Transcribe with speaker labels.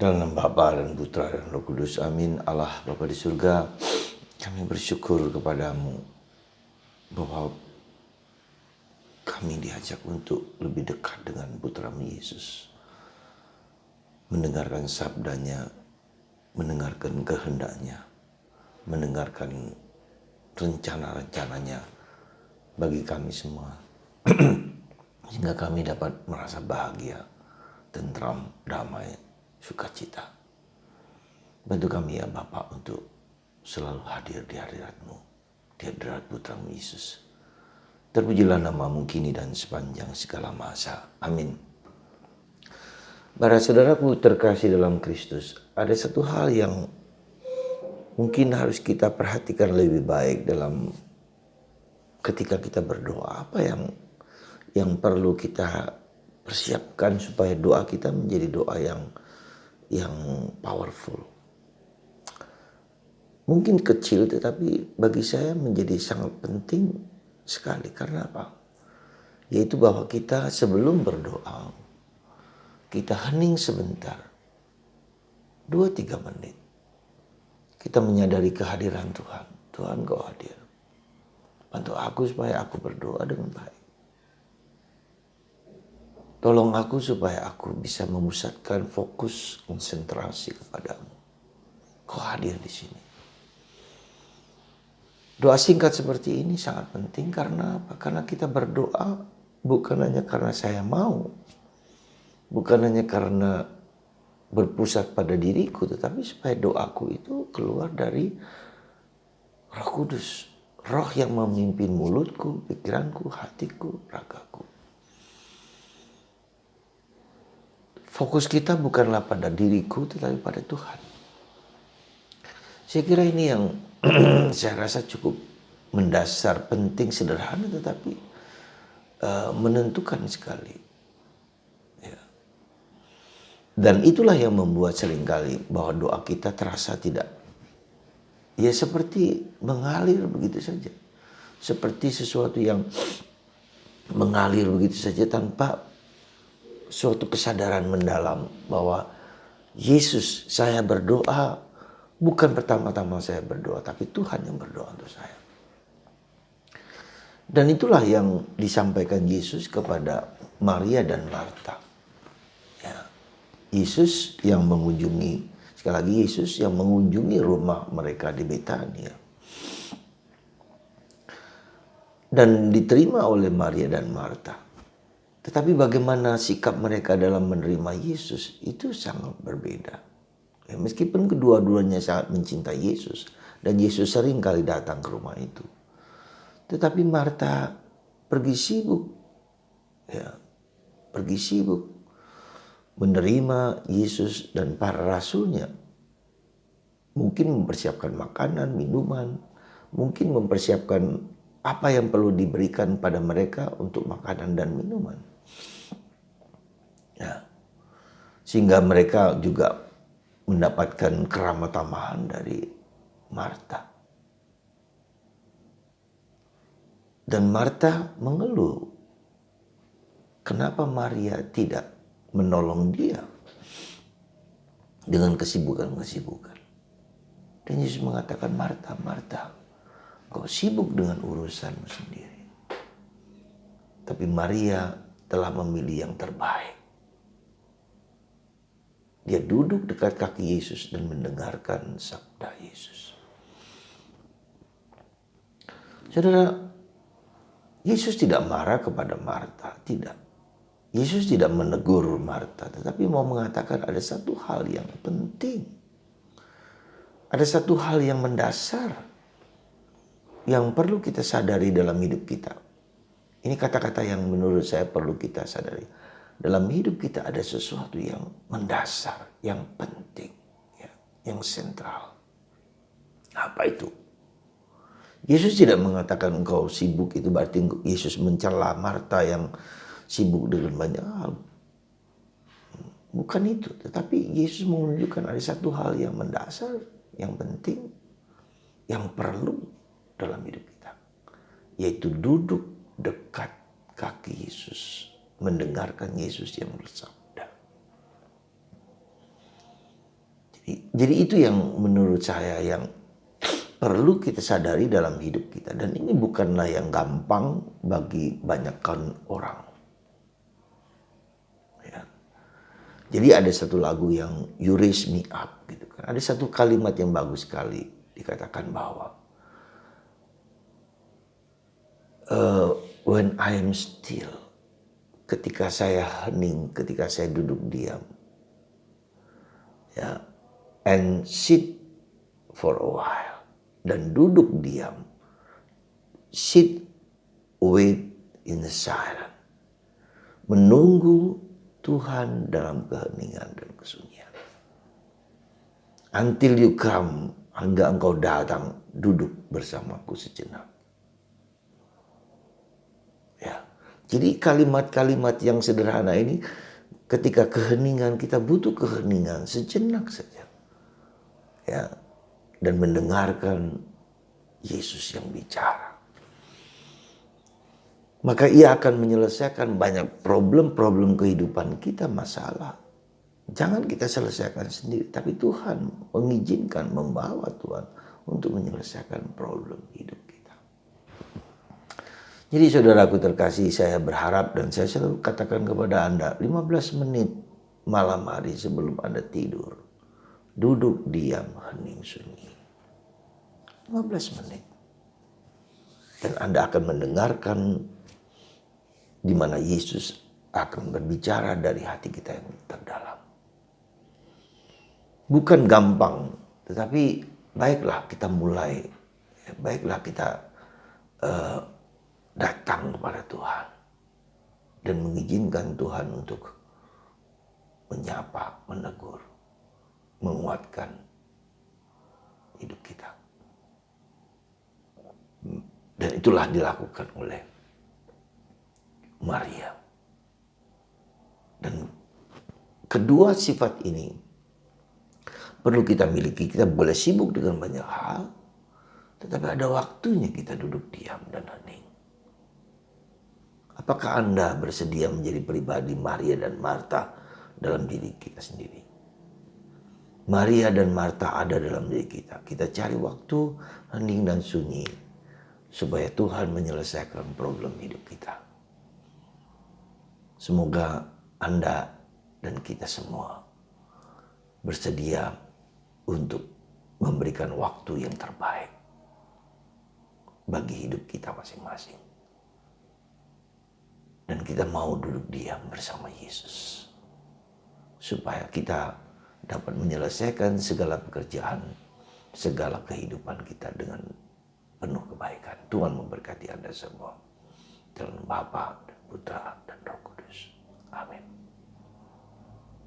Speaker 1: Dalam nama Bapa dan Putra dan Roh Kudus, amin. Allah Bapa di surga, kami bersyukur kepadamu bahwa kami diajak untuk lebih dekat dengan Putramu Yesus. Mendengarkan sabdanya, mendengarkan kehendaknya, mendengarkan rencana-rencananya bagi kami semua. Sehingga kami dapat merasa bahagia, tentram, damai, sukacita. Bantu kami ya Bapa untuk selalu hadir di hadirat-Mu, di hadirat Putra-Mu Yesus. Terpujilah namamu kini dan sepanjang segala masa. Amin. Para saudaraku terkasih dalam Kristus, ada satu hal yang mungkin harus kita perhatikan lebih baik dalam ketika kita berdoa. Apa yang perlu kita persiapkan supaya doa kita menjadi doa yang powerful. Mungkin kecil tetapi bagi saya menjadi sangat penting sekali. Karena apa? Yaitu bahwa kita sebelum berdoa, kita hening sebentar, 2-3 menit. Kita menyadari kehadiran Tuhan. Tuhan Kau hadir. Bantu aku supaya aku berdoa dengan baik. Tolong aku supaya aku bisa memusatkan fokus konsentrasi kepadamu. Kau hadir di sini. Doa singkat seperti ini sangat penting karena apa? Karena kita berdoa bukan hanya karena saya mau, bukan hanya karena berpusat pada diriku, tetapi supaya doaku itu keluar dari Roh Kudus. Roh yang memimpin mulutku, pikiranku, hatiku, ragaku. Fokus kita bukanlah pada diriku, tetapi pada Tuhan. Saya kira ini yang saya rasa cukup mendasar, penting, sederhana, tetapi menentukan sekali. Ya. Dan itulah yang membuat seringkali bahwa doa kita terasa tidak, ya seperti mengalir begitu saja. Seperti sesuatu yang mengalir begitu saja tanpa suatu kesadaran mendalam bahwa Yesus, saya berdoa, bukan pertama-tama saya berdoa, tapi Tuhan yang berdoa untuk saya. Dan itulah yang disampaikan Yesus kepada Maria dan Marta. Ya. Yesus yang mengunjungi, sekali lagi Yesus yang mengunjungi rumah mereka di Betania. Dan diterima oleh Maria dan Marta. Tetapi bagaimana sikap mereka dalam menerima Yesus itu sangat berbeda. Ya, meskipun kedua-duanya sangat mencintai Yesus dan Yesus sering kali datang ke rumah itu. Tetapi Marta pergi sibuk. Ya, pergi sibuk menerima Yesus dan para rasulnya. Mungkin mempersiapkan makanan, minuman, mungkin mempersiapkan apa yang perlu diberikan pada mereka untuk makanan dan minuman. Ya. Sehingga mereka juga mendapatkan keramat tambahan dari Marta. Dan Marta mengeluh, kenapa Maria tidak menolong dia dengan kesibukan-kesibukan. Dan Yesus mengatakan, Marta, Marta, kau sibuk dengan urusanmu sendiri. Tapi Maria telah memilih yang terbaik. Dia duduk dekat kaki Yesus dan mendengarkan sabda Yesus. Saudara, Yesus tidak marah kepada Marta, tidak. Yesus tidak menegur Marta, tetapi mau mengatakan ada satu hal yang penting. Ada satu hal yang mendasar yang perlu kita sadari dalam hidup kita. Ini kata-kata yang menurut saya perlu kita sadari. Dalam hidup kita ada sesuatu yang mendasar, yang penting, ya, yang sentral. Apa itu? Yesus tidak mengatakan engkau sibuk itu berarti Yesus mencela Marta yang sibuk dengan banyak hal. Bukan itu, tetapi Yesus menunjukkan ada satu hal yang mendasar, yang penting, yang perlu dalam hidup kita. Yaitu duduk dekat kaki Yesus, mendengarkan Yesus yang bersabda. Jadi itu yang menurut saya yang perlu kita sadari dalam hidup kita. Dan ini bukanlah yang gampang bagi banyakkan orang. Ya. Jadi ada satu lagu yang You Raise Me Up gitu kan. Ada satu kalimat yang bagus sekali dikatakan bahwa when I am still, ketika saya hening, ketika saya duduk diam, ya, and sit for a while, dan duduk diam, sit, wait in the silence, menunggu Tuhan dalam keheningan dan kesunyian. Until you come, hingga engkau datang duduk bersamaku sejenak. Ya, jadi kalimat-kalimat yang sederhana ini, ketika keheningan, kita butuh keheningan sejenak saja. Ya, dan mendengarkan Yesus yang bicara. Maka ia akan menyelesaikan banyak problem-problem kehidupan kita, masalah. Jangan kita selesaikan sendiri, tapi Tuhan mengizinkan, membawa Tuhan untuk menyelesaikan problem hidup kita. Jadi saudaraku terkasih, saya berharap dan saya selalu katakan kepada Anda, 15 menit malam hari sebelum Anda tidur, duduk diam, hening sunyi. 15 menit. Dan Anda akan mendengarkan di mana Yesus akan berbicara dari hati kita yang terdalam. Bukan gampang, tetapi baiklah kita mulai. Baiklah kita datang kepada Tuhan. Dan mengizinkan Tuhan untuk menyapa, menegur, menguatkan hidup kita. Dan itulah dilakukan oleh Maria. Dan kedua sifat ini perlu kita miliki. Kita boleh sibuk dengan banyak hal, tetapi ada waktunya kita duduk diam dan hening. Apakah Anda bersedia menjadi pribadi Maria dan Marta dalam diri kita sendiri? Maria dan Marta ada dalam diri kita. Kita cari waktu hening dan sunyi supaya Tuhan menyelesaikan problem hidup kita. Semoga Anda dan kita semua bersedia untuk memberikan waktu yang terbaik bagi hidup kita masing-masing. Dan kita mau duduk diam bersama Yesus. Supaya kita dapat menyelesaikan segala pekerjaan, segala kehidupan kita dengan penuh kebaikan. Tuhan memberkati Anda semua. Dalam Bapa dan Putra dan Roh Kudus. Amin.